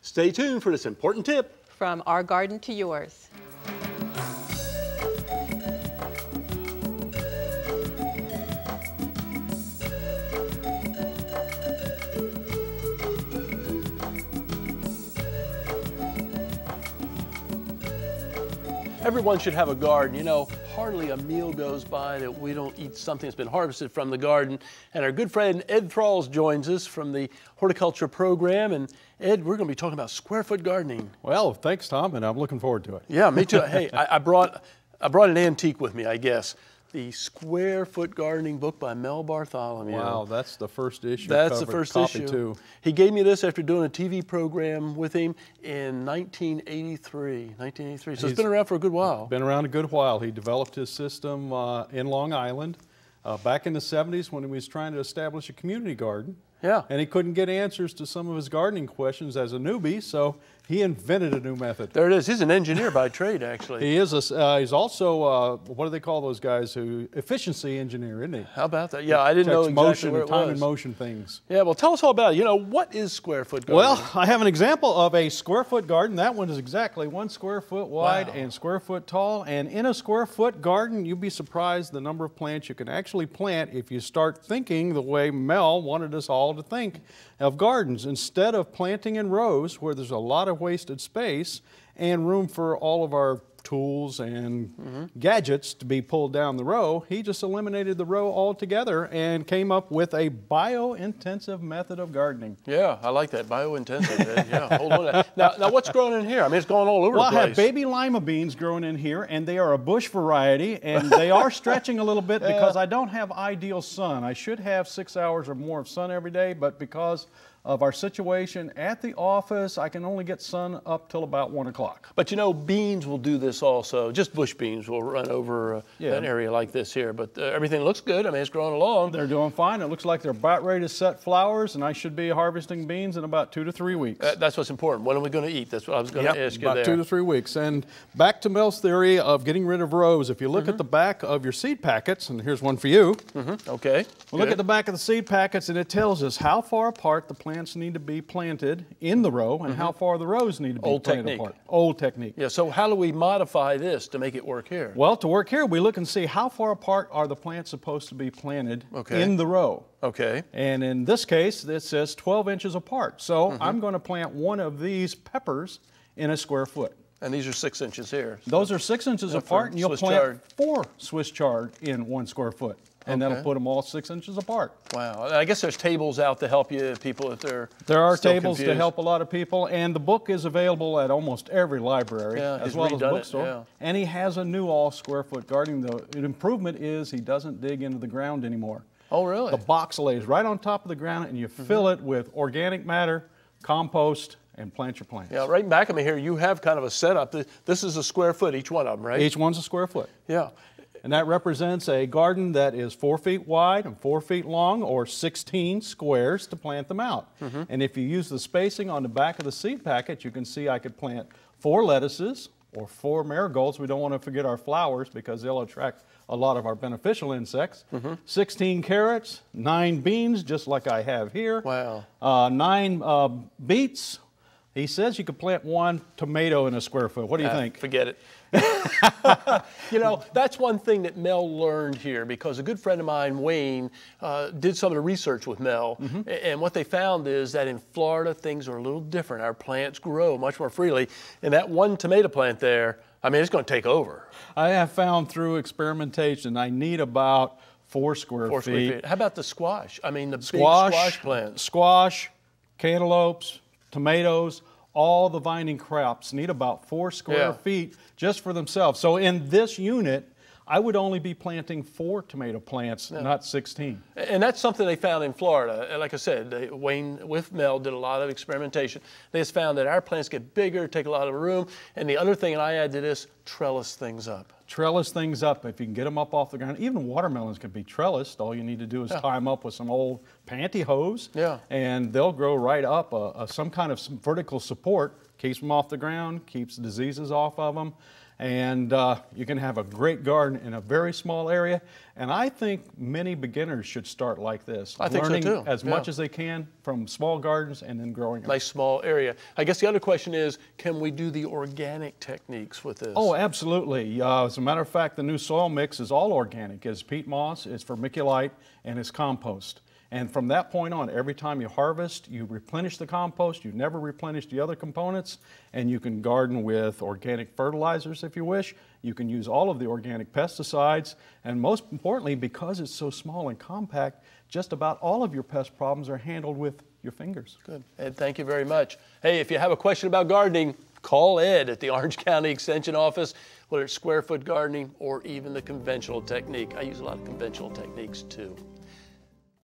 Stay tuned for this important tip. From our garden to yours. Everyone should have a garden. You know, hardly a meal goes by that we don't eat something that's been harvested from the garden. And our good friend Ed Thralls joins us from the horticulture program. And Ed, we're going to be talking about square foot gardening. Well, thanks, Tom, and I'm looking forward to it. Yeah, me too. Hey, I brought an antique with me, I guess. The Square Foot Gardening book by Mel Bartholomew. Wow, that's the first issue. That's the first issue. Too. He gave me this after doing a TV program with him in 1983. So it's been around for a good while. Been around a good while. He developed his system in Long Island back in the 70s when he was trying to establish a community garden. Yeah. And he couldn't get answers to some of his gardening questions as a newbie, so he invented a new method. There it is. He's an engineer by trade, actually. He is. He's also, what do they call those guys who, efficiency engineer, isn't he? How about that? Yeah, I didn't know exactly motion, where it time was. and motion things. Yeah, well, tell us all about it. You know, what is square foot gardening? Well, I have an example of a square foot garden. That one is exactly 1 square foot wide and square foot tall. And in a square foot garden, you'd be surprised the number of plants you can actually plant if you start thinking the way Mel wanted us all to think of gardens. Instead of planting in rows where there's a lot of wasted space and room for all of our tools and gadgets to be pulled down the row, he just eliminated the row altogether and came up with a bio-intensive method of gardening. Yeah, I like that, bio-intensive. Yeah, hold on. Now, what's growing in here? I mean, it's going all over the place. Well, I have baby Lima beans growing in here, and they are a bush variety, and they are stretching a little bit because I don't have ideal sun. I should have 6 hours or more of sun every day, but because of our situation at the office, I can only get sun up till about 1 o'clock. But you know, beans will do this also. Just bush beans will run over an area like this here. But everything looks good. I mean, it's growing along. They're doing fine. It looks like they're about ready to set flowers, and I should be harvesting beans in about 2 to 3 weeks. That's what's important. When are we going to eat? That's what I was going to ask you there. About 2 to 3 weeks. And back to Mel's theory of getting rid of rows. If you look at the back of your seed packets, and here's one for you. Okay. We'll look at the back of the seed packets, and it tells us how far apart the plants need to be planted in the row and how far the rows need to be planted apart. Old technique. Yeah, so how do we modify this to make it work here? Well, to work here, we look and see how far apart are the plants supposed to be planted in the row. Okay. And in this case, it says 12 inches apart. So I'm going to plant one of these peppers in a square foot. And these are 6 inches here. Those are 6 inches apart, and you'll plant 4 Swiss chard in 1 square foot. And that'll put them all 6 inches apart. Wow. I guess there's tables out to help you people if they're There are still tables confused. to help a lot of people, and the book is available at almost every library, as well as bookstore. And he has a new all square foot gardening. The improvement is he doesn't dig into the ground anymore. Oh, really? The box lays right on top of the ground, and you fill it with organic matter, compost, and plant your plants. Yeah, right back of me here, you have kind of a setup. This is a square foot, each one of them, right? Each one's a square foot. Yeah. And that represents a garden that is 4 feet wide and 4 feet long, or 16 squares to plant them out. And if you use the spacing on the back of the seed packet, you can see I could plant 4 lettuces or 4 marigolds. We don't want to forget our flowers because they'll attract a lot of our beneficial insects. 16 carrots, 9 beans, just like I have here. Wow. 9 beets. He says you could plant 1 tomato in a square foot. What do you think? Forget it. You know, that's one thing that Mel learned here, because a good friend of mine, Wayne, did some of the research with Mel. And what they found is that in Florida, things are a little different. Our plants grow much more freely. And that 1 tomato plant there, I mean, it's going to take over. I have found through experimentation I need about 4 square feet. How about the squash? I mean, the big squash plants. Squash, cantaloupes, tomatoes, all the vining crops need about 4 square feet just for themselves. So in this unit, I would only be planting 4 tomato plants, not 16. And that's something they found in Florida. Like I said, Wayne with Mel did a lot of experimentation. They just found that our plants get bigger, take a lot of room. And the other thing, and I add to this, trellis things up. Trellis things up. If you can get them up off the ground, even watermelons can be trellised. All you need to do is tie them up with some old pantyhose, and they'll grow right up. Some kind of vertical support keeps them off the ground, keeps diseases off of them. And you can have a great garden in a very small area. And I think many beginners should start like this. I think so learning too. as much as they can from small gardens and then growing them. Nice small area. I guess the other question is, can we do the organic techniques with this? Oh, absolutely. As a matter of fact, the new soil mix is all organic. It's peat moss, it's vermiculite, and it's compost. And from that point on, every time you harvest, you replenish the compost, you never replenish the other components, and you can garden with organic fertilizers if you wish. You can use all of the organic pesticides, and most importantly, because it's so small and compact, just about all of your pest problems are handled with your fingers. Good. Ed, thank you very much. Hey, if you have a question about gardening, call Ed at the Orange County Extension Office, whether it's square foot gardening or even the conventional technique. I use a lot of conventional techniques too.